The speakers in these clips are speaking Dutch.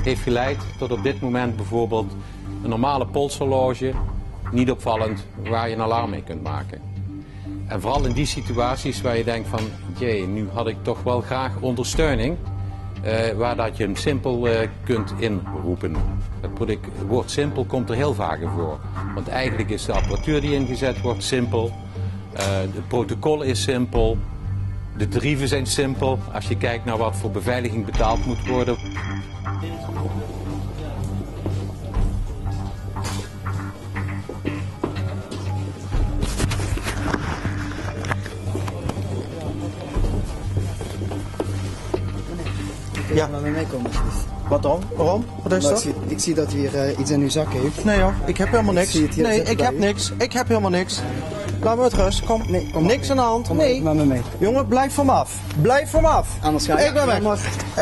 heeft geleid tot op dit moment bijvoorbeeld een normale polshorloge, niet opvallend, waar je een alarm mee kunt maken. En vooral in die situaties waar je denkt van, jee, nu had ik toch wel graag ondersteuning, waar dat je hem simpel kunt inroepen. Het woord simpel komt er heel vaak in voor. Want eigenlijk is de apparatuur die ingezet wordt simpel, het protocol is simpel, de tarieven zijn simpel. Als je kijkt naar wat voor beveiliging betaald moet worden. Ja, met me meekomen alsjeblieft. Wat dan? Waarom? Wat is dat? Ik zie dat u hier iets in uw zak heeft. Nee hoor, ik heb helemaal niks. Nee, ik heb niks. Ik heb helemaal niks. Laat me met rust. Kom. Nee, kom niks aan de hand. Nee. Met me mee. Jongen, blijf van me af. Blijf van me af. Anders ga ik ben weg.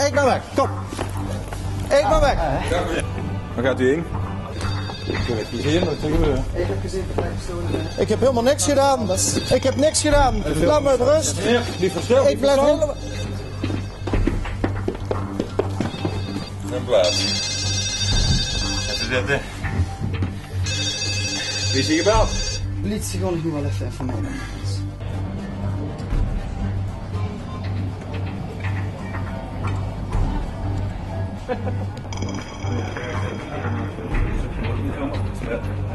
Ik ben weg. Kom. Ik ben weg. Waar gaat u heen? Ik heb het gezien, wat er gebeurt. Ik heb gezien dat hij gestolen is. Ik heb helemaal niks gedaan. Ik heb niks gedaan. Laat me met rust. Die verschil. Ik blijf helemaal... Een plaats. Even zitten. Wie is hier gebeld? Politie, gewoon, ik moet wel even informeren. Ja.